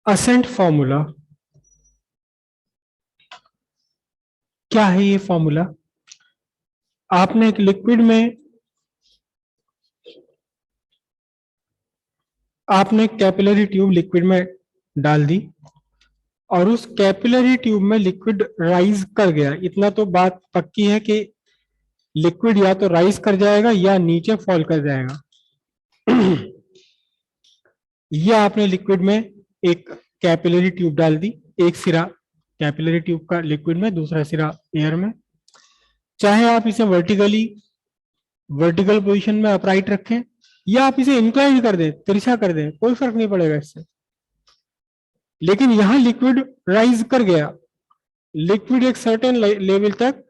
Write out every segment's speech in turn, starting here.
Ascent formula क्या है? ये फॉर्मूला आपने एक लिक्विड में आपने कैपिलरी ट्यूब लिक्विड में डाल दी और उस कैपिलरी ट्यूब में लिक्विड राइज कर गया। इतना तो बात पक्की है कि लिक्विड या तो राइज कर जाएगा या नीचे फॉल कर जाएगा। ये आपने लिक्विड में एक कैपिलरी ट्यूब डाल दी, एक सिरा कैपिलरी ट्यूब का लिक्विड में, दूसरा सिरा एयर में। चाहे आप इसे वर्टिकल पोजीशन में अपराइट रखें या आप इसे इंक्लाइन कर दें, तिरछा कर दें, कोई फर्क नहीं पड़ेगा इससे। लेकिन यहां लिक्विड राइज कर गया, लिक्विड एक सर्टेन लेवल तक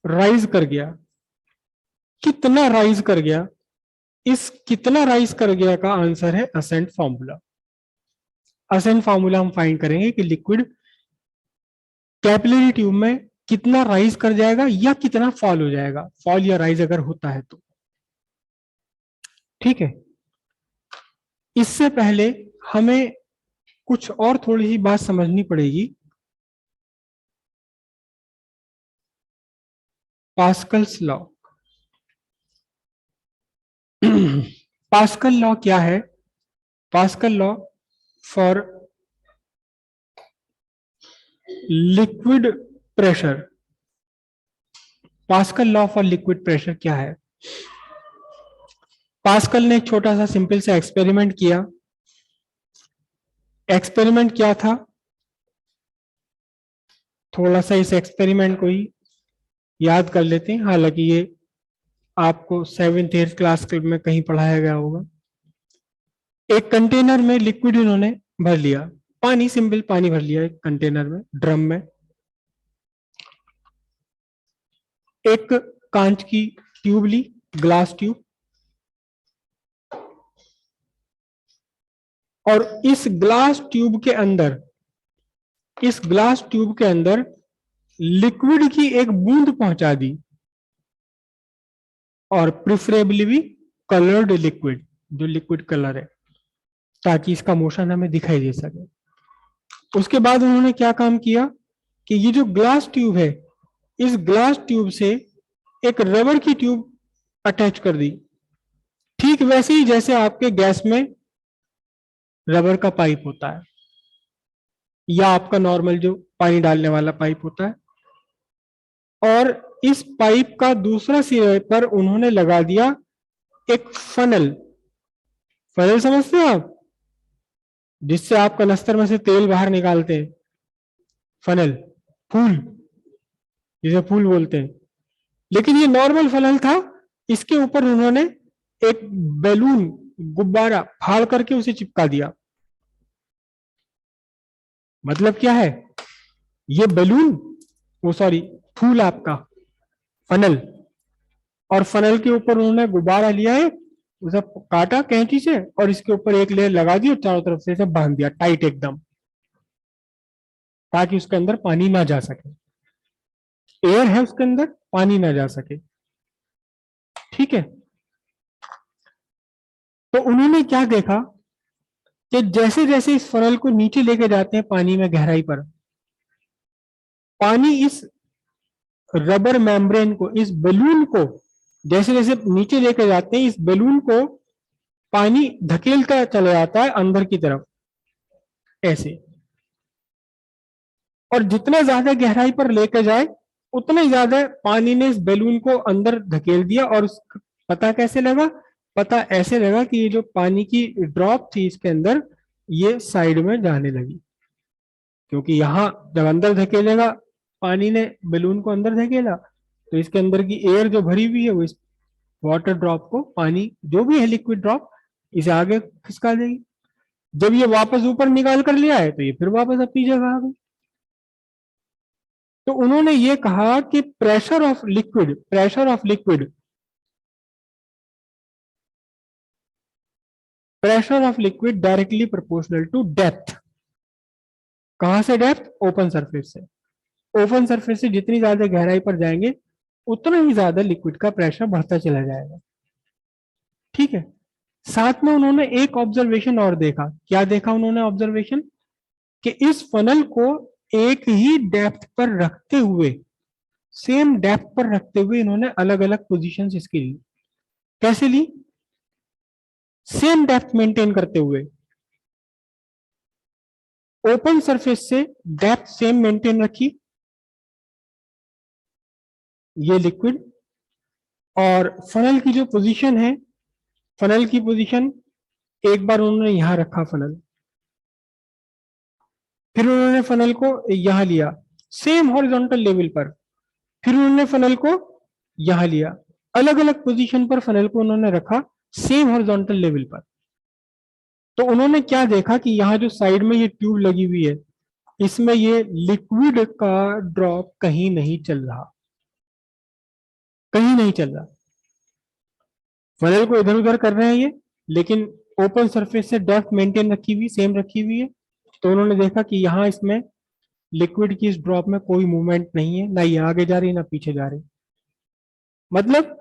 राइज कर गया। कितना राइज कर गया? इस कितना राइज कर गया का आंसर है असेंट फॉर्मूला। असेंट फॉर्मूला हम फाइंड करेंगे कि लिक्विड कैपिलरी ट्यूब में कितना राइज कर जाएगा या कितना फॉल हो जाएगा, फॉल या राइज अगर होता है तो। ठीक है, इससे पहले हमें कुछ और थोड़ी सी बात समझनी पड़ेगी। Pascal's law. पास्कल लॉ क्या है? Pascal law for liquid pressure. Pascal law for liquid pressure क्या है? पास्कल ने एक छोटा सा सिंपल सा एक्सपेरिमेंट किया। एक्सपेरिमेंट क्या था? थोड़ा सा इस एक्सपेरिमेंट को ही याद कर लेते हैं, हालांकि ये आपको 7th 8th क्लास में कहीं पढ़ाया गया होगा। एक कंटेनर में लिक्विड इन्होंने भर लिया, पानी, सिंपल पानी भर लिया एक कंटेनर में, ड्रम में। एक कांच की ट्यूब ली, ग्लास ट्यूब, और इस ग्लास ट्यूब के अंदर लिक्विड की एक बूंद पहुंचा दी, और प्रिफरेबली भी कलर्ड लिक्विड, जो लिक्विड कलर है, ताकि इसका मोशन हमें दिखाई दे सके। उसके बाद उन्होंने क्या काम किया कि ये जो ग्लास ट्यूब है, इस ग्लास ट्यूब से एक रबर की ट्यूब अटैच कर दी, ठीक वैसे ही जैसे आपके गैस में रबर का पाइप होता है या आपका नॉर्मल जो पानी डालने वाला पाइप होता है। और इस पाइप का दूसरा सिरे पर उन्होंने लगा दिया एक फनल। फनल समझते हैं आप? जिससे आप कनस्तर में से तेल बाहर निकालते हैं, फनल, फूल, जिसे फूल बोलते हैं। लेकिन ये नॉर्मल फनल था, इसके ऊपर उन्होंने एक बैलून, गुब्बारा फाड़ करके उसे चिपका दिया। मतलब क्या है? ये बैलून, वो सॉरी, फूल आपका, फनल, और फनल के ऊपर उन्होंने गुब्बारा लिया है, उसे काटा कैंची से और इसके ऊपर एक लेयर लगा दी और चारों तरफ से इसे बांध दिया टाइट एकदम, ताकि उसके अंदर पानी ना जा सके। एयर है उसके अंदर, पानी ना जा सके। ठीक है, तो उन्होंने क्या देखा कि जैसे जैसे इस फनल को नीचे लेके जाते हैं पानी में गहराई पर, पानी इस रबर मेम्ब्रेन को, इस बलून को जैसे जैसे नीचे लेके जाते हैं, इस बलून को पानी धकेलता चला जाता है अंदर की तरफ, ऐसे। और जितना ज्यादा गहराई पर लेकर जाए, उतना ही ज्यादा पानी ने इस बैलून को अंदर धकेल दिया। और पता कैसे लगा? पता ऐसे लगा कि ये जो पानी की ड्रॉप थी इसके अंदर, ये साइड में जाने लगी। क्योंकि यहां जब अंदर धकेलेगा, पानी ने बैलून को अंदर धकेला, तो इसके अंदर की एयर जो भरी हुई है वो इस वाटर ड्रॉप को, पानी जो भी है लिक्विड ड्रॉप, इसे आगे खिसका देगी। जब ये वापस ऊपर निकाल कर लिया है तो ये फिर वापस अपनी जगह आ गई। तो उन्होंने ये कहा कि pressure of liquid directly proportional to depth. कहां से डेप्थ? ओपन सरफेस से। ओपन सरफेस से जितनी ज्यादा गहराई पर जाएंगे, उतना ही ज्यादा लिक्विड का प्रेशर बढ़ता चला जाएगा। ठीक है, साथ में उन्होंने एक ऑब्जर्वेशन और देखा। क्या देखा उन्होंने ऑब्जर्वेशन? कि इस फनल को एक ही डेप्थ पर रखते हुए, सेम डेप्थ पर रखते हुए इन्होंने अलग अलग पोजीशंस इसकी ली। कैसे ली? सेम डेप्थ मेंटेन करते हुए, ओपन सरफेस से डेप्थ सेम मेंटेन रखी, ये लिक्विड, और फनल की जो पोजीशन है, फनल की पोजीशन एक बार उन्होंने यहां रखा फनल, फिर उन्होंने फनल को यहां लिया सेम हॉरिजॉन्टल लेवल पर, फिर उन्होंने फनल को यहां लिया, अलग अलग पोजीशन पर फनल को उन्होंने रखा सेम हॉरिजॉन्टल लेवल पर। तो उन्होंने क्या देखा कि यहाँ जो साइड में ये ट्यूब लगी हुई है, इसमें ये लिक्विड का ड्रॉप कहीं नहीं चल रहा, कहीं नहीं चल रहा। फनल को इधर उधर कर रहे हैं ये, लेकिन ओपन सरफेस से डेप्थ मेंटेन रखी हुई, सेम रखी हुई है। तो उन्होंने देखा कि यहाँ इसमें लिक्विड की इस ड्रॉप में कोई मूवमेंट नहीं है, ना ये आगे जा रही ना पीछे जा रही। मतलब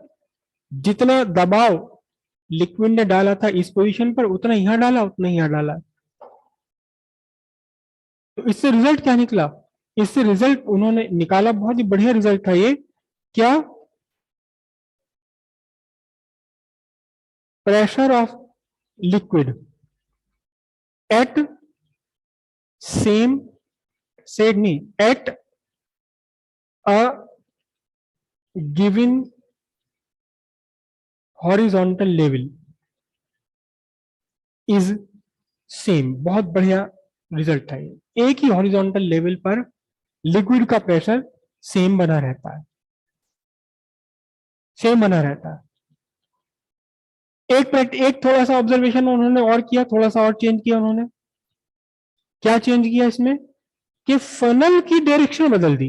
जितना दबाव लिक्विड ने डाला था इस पोजीशन पर, उतना यहां डाला, उतना यहां डाला। तो इससे रिजल्ट क्या निकला? इससे रिजल्ट उन्होंने निकाला, बहुत ही बढ़िया रिजल्ट था ये। क्या? Pressure of liquid at same, said नहीं, at a given horizontal level is same. बहुत बढ़िया रिजल्ट था ये। एक ही हॉरिजॉन्टल लेवल पर लिक्विड का प्रेशर सेम बना रहता है, सेम बना रहता है। एक थोड़ा सा ऑब्जर्वेशन उन्होंने और किया, थोड़ा सा और चेंज किया उन्होंने। क्या चेंज किया इसमें? कि फनल की डायरेक्शन बदल दी।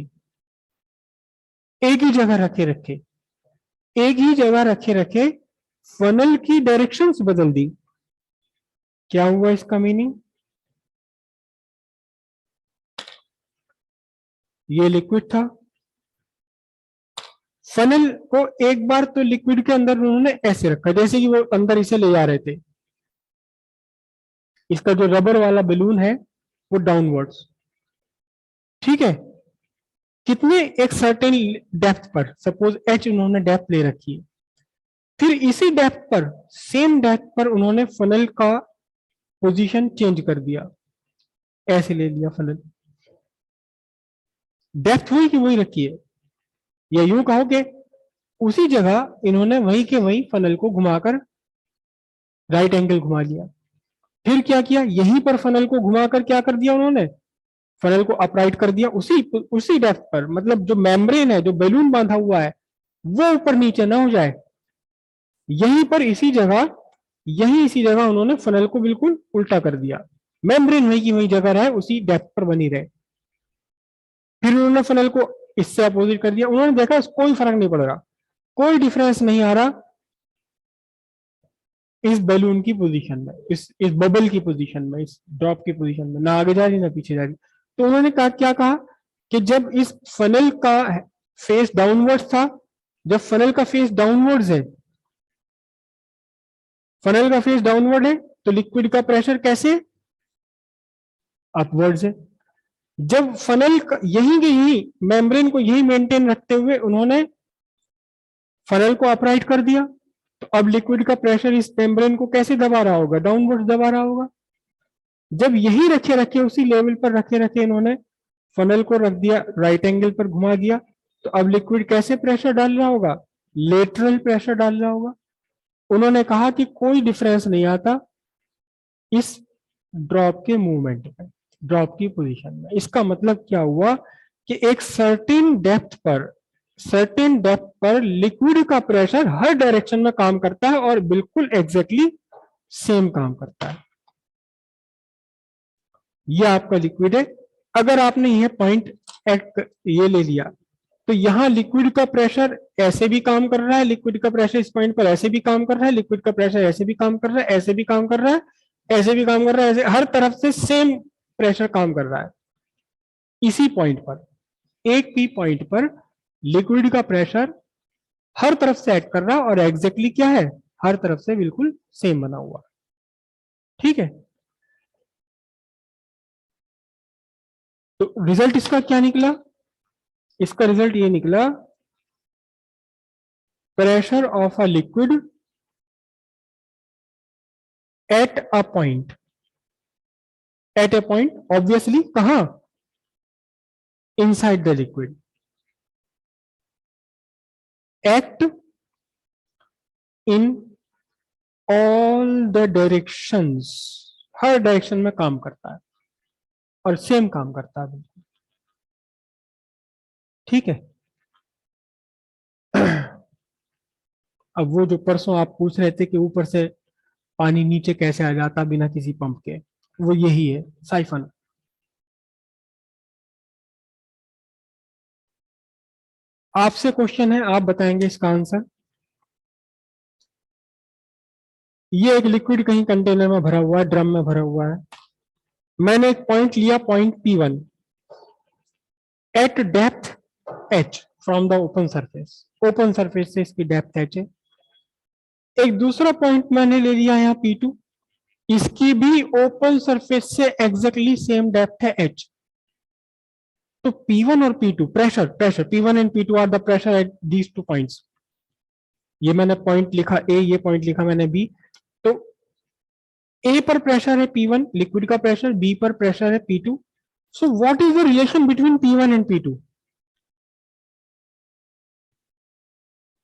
एक ही जगह रखे रखे, एक ही जगह रखे रखे फनल की डायरेक्शंस बदल दी। क्या हुआ इसका मीनिंग? ये लिक्विड था, फनल को एक बार तो लिक्विड के अंदर उन्होंने ऐसे रखा जैसे कि वो अंदर इसे ले जा रहे थे। इसका जो रबर वाला बलून है वो डाउनवर्ड्स, ठीक है। कितने? एक सर्टेन डेप्थ पर, सपोज एच उन्होंने डेप्थ ले रखी है। फिर इसी डेप्थ पर, सेम डेप्थ पर उन्होंने फनल का पोजीशन चेंज कर दिया, ऐसे ले लिया फनल। डेप्थ हुई कि वही रखी है, या यूं कहो कि उसी जगह इन्होंने वहीं के वहीं फनल को घुमाकर राइट एंगल घुमा लिया। फिर क्या किया? यहीं पर फनल को घुमाकर क्या कर दिया उन्होंने? फनल को अपराइट कर दिया उसी उसी डेप्थ पर। मतलब जो मेम्ब्रेन है, जो बैलून बांधा हुआ है, वो ऊपर नीचे ना हो जाए, यहीं पर इसी जगह, यहीं इसी जगह उन्होंने फनल को बिल्कुल उल्टा कर दिया। मेम्ब्रेन वही की वही जगह रहे, उसी डेप्थ पर बनी रहे। फिर उन्होंने फनल को इससे अपोजिट कर दिया। उन्होंने देखा कोई फर्क नहीं पड़ रहा, कोई डिफरेंस नहीं आ रहा इस बैलून की पोजीशन में, इस बबल की पोजीशन में, इस ड्रॉप की पोजीशन में, ना आगे जा रही ना पीछे जा रही। तो उन्होंने कहा, क्या कहा कि जब इस फनल का फेस डाउनवर्ड्स था, जब फनल का फेस डाउनवर्ड्स है, फनल का फेस डाउनवर्ड है, तो लिक्विड का प्रेशर कैसे? अपवर्ड्स है। जब फनल यही के यही मेम्ब्रेन को यही मेंटेन रखते हुए उन्होंने फनल को अपराइट कर दिया, तो अब लिक्विड का प्रेशर इस मेम्ब्रेन को कैसे दबा रहा होगा? डाउनवर्ड दबा रहा होगा। जब यही रखे रखे उसी लेवल पर रखे रखे इन्होंने फनल को रख दिया, राइट एंगल पर घुमा दिया, तो अब लिक्विड कैसे प्रेशर डाल रहा होगा? लेटरल प्रेशर डाल रहा होगा। उन्होंने कहा कि कोई डिफरेंस नहीं आता इस ड्रॉप के मूवमेंट में, ड्रॉप की पोजीशन में। इसका मतलब क्या हुआ कि एक सर्टेन डेप्थ पर, सर्टेन डेप्थ पर लिक्विड का प्रेशर हर डायरेक्शन में काम करता है और बिल्कुल एग्जैक्टली सेम काम करता है। ये आपका लिक्विड है। अगर आपने ये पॉइंट ये ले लिया, तो यहां लिक्विड का प्रेशर ऐसे भी काम कर रहा है, लिक्विड का प्रेशर इस पॉइंट पर ऐसे भी काम कर रहा है, लिक्विड का प्रेशर ऐसे भी काम कर रहा है, ऐसे भी काम कर रहा है, ऐसे भी काम कर रहा है, ऐसे हर तरफ से सेम प्रेशर काम कर रहा है। इसी पॉइंट पर, एक भी पॉइंट पर लिक्विड का प्रेशर हर तरफ से एक्ट कर रहा है और एग्जैक्टली क्या है? हर तरफ से बिल्कुल सेम बना हुआ। ठीक है। तो रिजल्ट इसका क्या निकला? इसका रिजल्ट ये निकला, pressure of a liquid at a point, at a point obviously कहां? Inside the liquid, act in all the directions, हर डायरेक्शन में काम करता है और सेम काम करता है बिल्कुल। ठीक है। अब वो जो परसों आप पूछ रहे थे कि ऊपर से पानी नीचे कैसे आ जाता बिना किसी पंप के, वो यही है साइफन। आपसे क्वेश्चन है, आप बताएंगे इसका आंसर। ये एक लिक्विड कहीं कंटेनर में भरा हुआ है, ड्रम में भरा हुआ है। मैंने एक पॉइंट लिया, point P1 eight depth h from the open surface, open surface से इसकी डेप्थ h है। एक दूसरा पॉइंट मैंने ले लिया यहाँ P2, इसकी भी ओपन सरफेस से एग्जैक्टली सेम डेप्थ है h। तो P1 और P2 pressure, P1 and P2 are the pressure at these two points. ये मैंने पॉइंट लिखा A, ये पॉइंट लिखा मैंने B। तो A पर प्रेशर है P1 लिक्विड का प्रेशर, B पर प्रेशर है P2। So what is the relation between P1 and P2?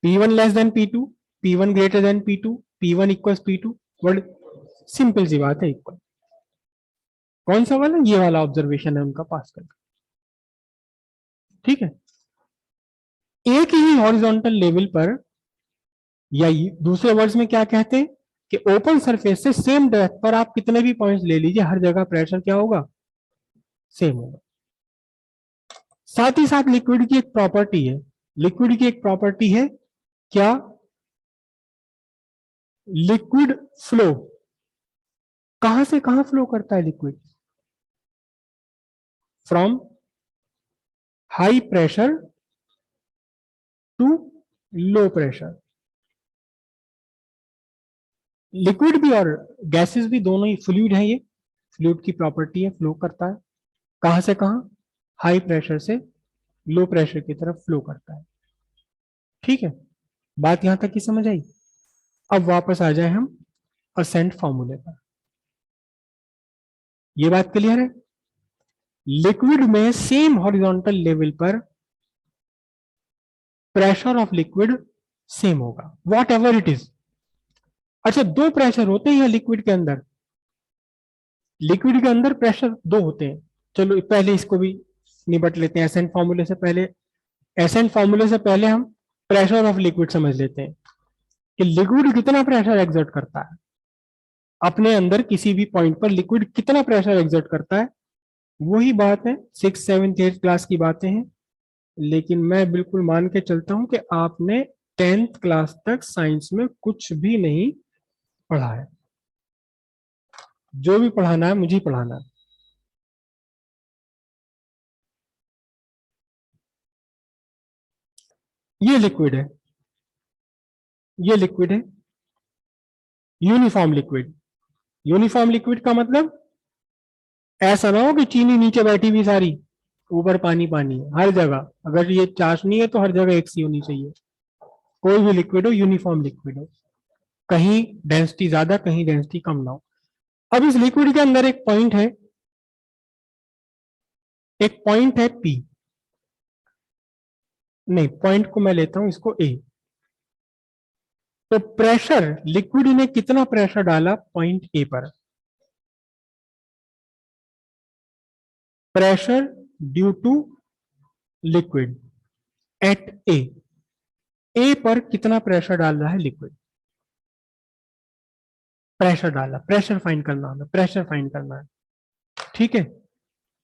P1 less than P2, P1 greater than P2, P1 equals P2। Word simple सी बात है, equal. कौन सा वाला? ये वाला ऑब्जर्वेशन है उनका, पास कर। ठीक है। एक ही हॉरिजॉन्टल लेवल पर, या दूसरे वर्ड्स में क्या कहते हैं कि ओपन सरफेस से सेम डेप्थ पर आप कितने भी पॉइंट्स ले लीजिए, हर जगह प्रेशर क्या होगा? सेम होगा। साथ ही साथ लिक्विड की एक प्रॉपर्टी है, लिक्विड की एक प्रॉपर्टी है क्या? Liquid flow. कहां से कहां फ्लो करता है liquid? From high pressure to low pressure. Liquid भी और गैसेस भी दोनों ही फ्लूइड है, ये फ्लूइड की प्रॉपर्टी है, फ्लो करता है। कहां से कहां? हाई प्रेशर से लो प्रेशर की तरफ फ्लो करता है। ठीक है, बात यहां तक की समझ आई? अब वापस आ जाए हम असेंट फॉर्मूले पर। ये बात क्लियर है? लिक्विड में सेम हॉरिजॉन्टल लेवल पर प्रेशर ऑफ लिक्विड सेम होगा, वॉट एवर इट इज। अच्छा, दो प्रेशर होते हैं लिक्विड के अंदर, लिक्विड के अंदर प्रेशर दो होते हैं। चलो पहले इसको भी निपट लेते हैं एसेंट फॉर्मूले से पहले। एसेंट फॉर्मूले से पहले हम प्रेशर ऑफ लिक्विड समझ लेते हैं कि लिक्विड कितना प्रेशर एग्जर्ट करता है अपने अंदर, किसी भी पॉइंट पर लिक्विड कितना प्रेशर एग्जर्ट करता है। वही बात है, 6th 7th 8th क्लास की बातें हैं, लेकिन मैं बिल्कुल मान के चलता हूं कि आपने 10th क्लास तक साइंस में कुछ भी नहीं पढ़ा है। जो भी पढ़ाना है मुझे ही पढ़ाना है। ये लिक्विड है, ये लिक्विड है, यूनिफॉर्म लिक्विड। यूनिफॉर्म लिक्विड का मतलब ऐसा ना हो कि चीनी नीचे बैठी हुई सारी, ऊपर पानी पानी है हर जगह। अगर ये चाशनी है तो हर जगह एक सी होनी चाहिए। कोई भी लिक्विड हो, यूनिफॉर्म लिक्विड हो, कहीं डेंसिटी ज्यादा कहीं डेंसिटी कम ना हो। अब इस लिक्विड के अंदर एक पॉइंट है, एक पॉइंट है पी, नहीं पॉइंट को मैं लेता हूं इसको ए। तो प्रेशर, लिक्विड ने कितना प्रेशर डाला पॉइंट ए पर? Pressure due to liquid at A, A पर कितना प्रेशर डाल रहा है लिक्विड? प्रेशर डाला, प्रेशर फाइंड करना हमें, प्रेशर फाइंड करना है। ठीक है,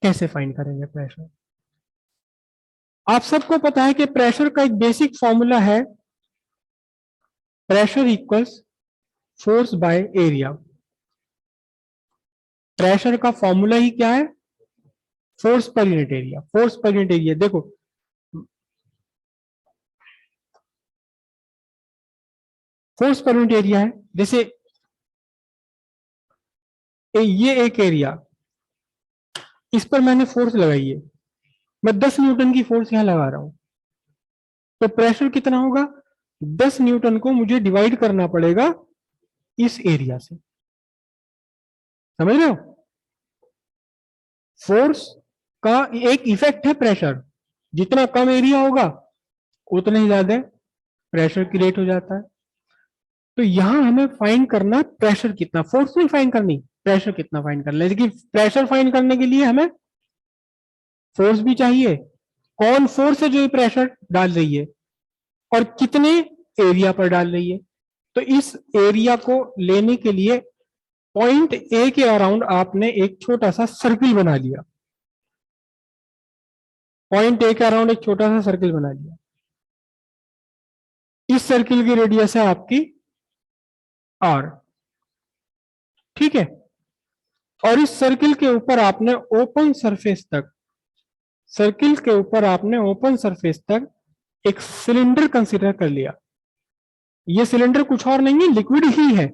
कैसे फाइंड करेंगे प्रेशर? आप सबको पता है कि प्रेशर का एक बेसिक फॉर्मूला है, pressure equals force by area. Pressure का फॉर्मूला ही क्या है? Force per unit area. Force per unit area देखो, फोर्स पर यूनिट एरिया है, जैसे ये एक एरिया, इस पर मैंने फोर्स लगाई है, मैं 10 न्यूटन की फोर्स यहां लगा रहा हूं, तो प्रेशर कितना होगा? 10 न्यूटन को मुझे डिवाइड करना पड़ेगा इस एरिया से। समझ रहे हो? फोर्स का एक इफेक्ट है प्रेशर, जितना कम एरिया होगा उतना ही ज्यादा प्रेशर क्रिएट हो जाता है। तो यहां हमें फाइंड करना प्रेशर कितना, फोर्स नहीं फाइंड करनी, प्रेशर कितना फाइंड करना है। लेकिन प्रेशर फाइंड करने के लिए हमें फोर्स भी चाहिए। कौन फोर्स है जो ये प्रेशर डाल रही है और कितने एरिया पर डाल रही है। तो इस एरिया को लेने के लिए पॉइंट ए के अराउंड आपने एक छोटा सा सर्किल बना लिया। पॉइंट ए के अराउंड एक छोटा सा सर्किल बना लिया। इस सर्किल की रेडियस है आपकी आर, ठीक है। और इस सर्किल के ऊपर आपने ओपन सरफेस तक, सर्किल के ऊपर आपने ओपन सरफेस तक एक सिलेंडर कंसीडर कर लिया। ये सिलेंडर कुछ और नहीं है, लिक्विड ही है।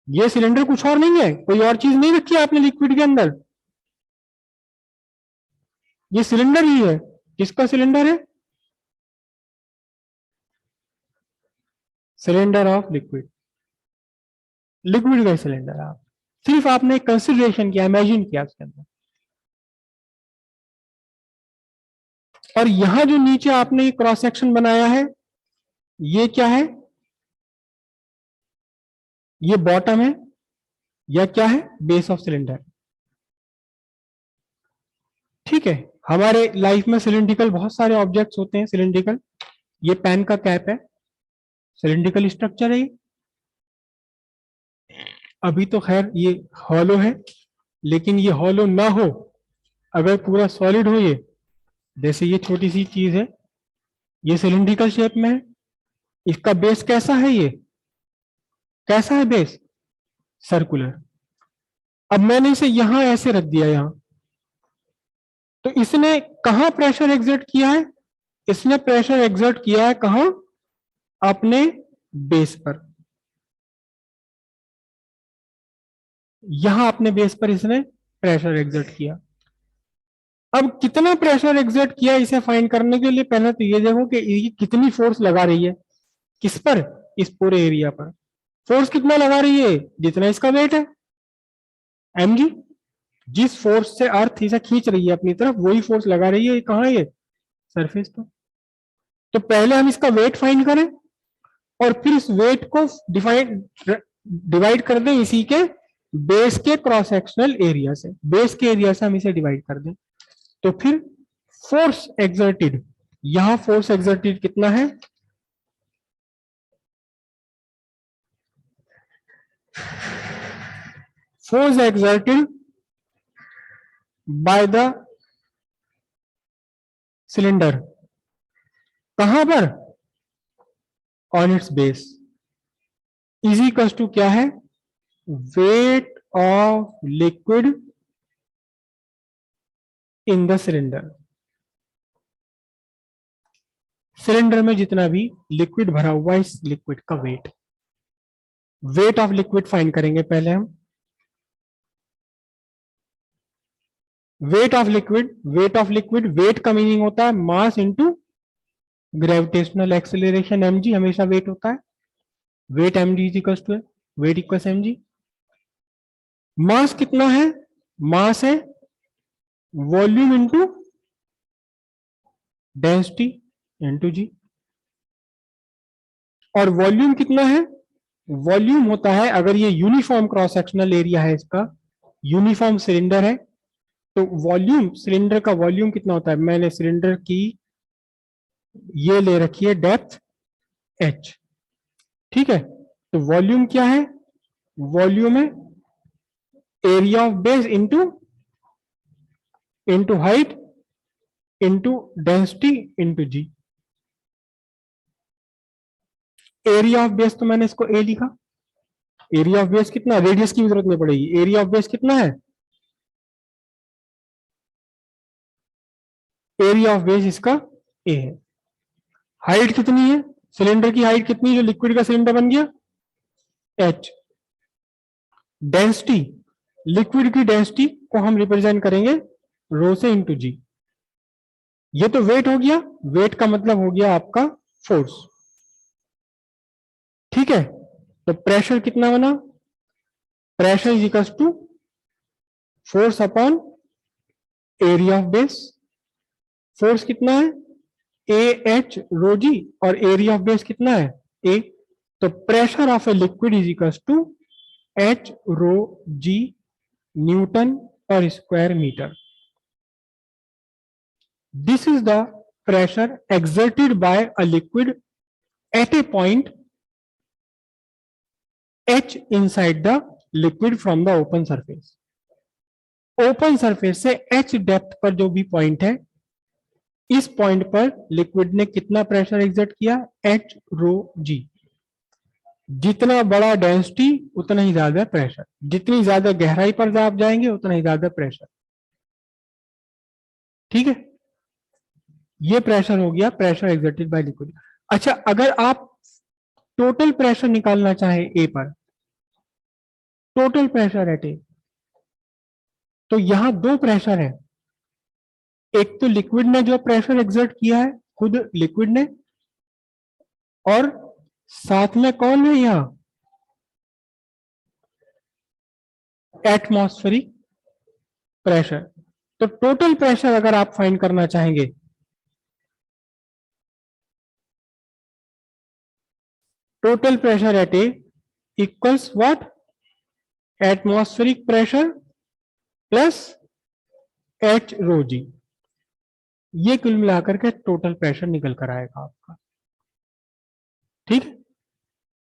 ये सिलेंडर कुछ और नहीं है, कोई और चीज नहीं रखी आपने लिक्विड के अंदर, ये सिलेंडर ही है। किसका सिलेंडर है? सिलेंडर ऑफ लिक्विड, लिक्विड का सिलेंडर। आप सिर्फ आपने कंसिडरेशन किया, इमेजिन किया उसके अंदर। और यहां जो नीचे आपने क्रॉस सेक्शन बनाया है, ये क्या है? ये बॉटम है या क्या है? Base of cylinder. ठीक है, हमारे लाइफ में सिलिंड्रिकल बहुत सारे ऑब्जेक्ट्स होते हैं सिलिंड्रिकल। ये पेन का कैप है, सिलिंड्रिकल स्ट्रक्चर है। अभी तो खैर ये हॉलो है, लेकिन ये हॉलो ना हो, अगर पूरा सॉलिड हो, ये जैसे ये छोटी सी चीज है, ये सिलिंड्रिकल शेप में है। इसका बेस कैसा है? ये कैसा है बेस? सर्कुलर। अब मैंने इसे यहां ऐसे रख दिया यहां, तो इसने कहां प्रेशर एग्जर्ट किया है? इसने प्रेशर एग्जर्ट किया है कहां? अपने बेस पर। यहां अपने बेस पर इसने प्रेशर एग्जर्ट किया। अब कितना प्रेशर एग्जर्ट किया, इसे फाइंड करने के लिए पहले तो ये देखो कि ये कितनी फोर्स लगा रही है। किस पर? इस पूरे एरिया पर। फोर्स कितना लगा रही है? जितना इसका वेट है, mg। जिस फोर्स से अर्थ इसे खींच रही है अपनी तरफ, वही फोर्स लगा रही है कहां? ये सरफेस पर। तो पहले हम इसका वेट फाइंड करें और फिर इस वेट को डिवाइड कर दें इसी के बेस के क्रॉस सेक्शनल एरिया से। बेस के एरिया से हम इसे डिवाइड कर दें, तो फिर फोर्स एक्सर्टेड, यहां फोर्स एक्सर्टेड कितना है? Force exerted by the cylinder, कहां पर? On its base, is equal to क्या है? Weight of liquid in the cylinder. Cylinder में जितना भी लिक्विड भरा हुआ है, इस लिक्विड का weight. Weight of liquid find करेंगे पहले हम। Weight of liquid, weight of liquid, weight का मीनिंग होता है mass into gravitational acceleration, mg हमेशा वेट होता है। Weight mg is equal to, weight equal mg। Mass कितना है? मास है volume into density into g. और वॉल्यूम कितना है? वॉल्यूम होता है, अगर ये यूनिफॉर्म क्रॉस सेक्शनल एरिया है, इसका यूनिफॉर्म सिलेंडर है, तो वॉल्यूम, सिलेंडर का वॉल्यूम कितना होता है? मैंने सिलेंडर की ये ले रखी है डेप्थ h, ठीक है। तो वॉल्यूम क्या है? वॉल्यूम है area of base into height into density into g. Area of base तो मैंने इसको ए लिखा। एरिया ऑफ बेस कितना? रेडियस की भी जरूरत नहीं पड़ेगी। एरिया ऑफ बेस कितना है? एरिया ऑफ बेस इसका ए है। हाइट कितनी है? सिलेंडर की हाइट कितनी है जो लिक्विड का सिलेंडर बन गया? h। डेंसिटी, लिक्विड की डेंसिटी को हम रिप्रेजेंट करेंगे रो से इंटू जी। ये तो वेट हो गया, वेट का मतलब हो गया आपका फोर्स। ठीक है, तो प्रेशर कितना बना, pressure is equal to force upon area of base. Force कितना है, ए एच रो जी, और एरिया ऑफ बेस कितना है, ए। तो pressure of a liquid is equal to H rho G newton per square metre. This is the pressure exerted by a liquid at a point h inside the liquid from the open surface। Open surface से h depth पर जो भी point है, इस point पर liquid ने कितना pressure exert किया, एच रो जी। जितना बड़ा डेंसिटी उतना ही ज्यादा प्रेशर, जितनी ज्यादा गहराई पर आप जाएंगे उतना ही ज्यादा प्रेशर। ठीक है, ये प्रेशर हो गया, प्रेशर एग्जर्टेड बाय लिक्विड। अच्छा, अगर आप टोटल प्रेशर निकालना चाहे ए पर, टोटल प्रेशर एट ए, तो यहां दो प्रेशर है। एक तो लिक्विड ने जो प्रेशर एग्जर्ट किया है खुद लिक्विड ने, और साथ में कौन है यहां, एटमॉस्फेरिक प्रेशर। तो टोटल प्रेशर अगर आप फाइंड करना चाहेंगे, total pressure at A equals what, atmospheric pressure plus H rho G. ये कुल मिलाकर के टोटल प्रेशर निकल कर आएगा आपका। ठीक है,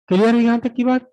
क्लियर है यहां तक की बात।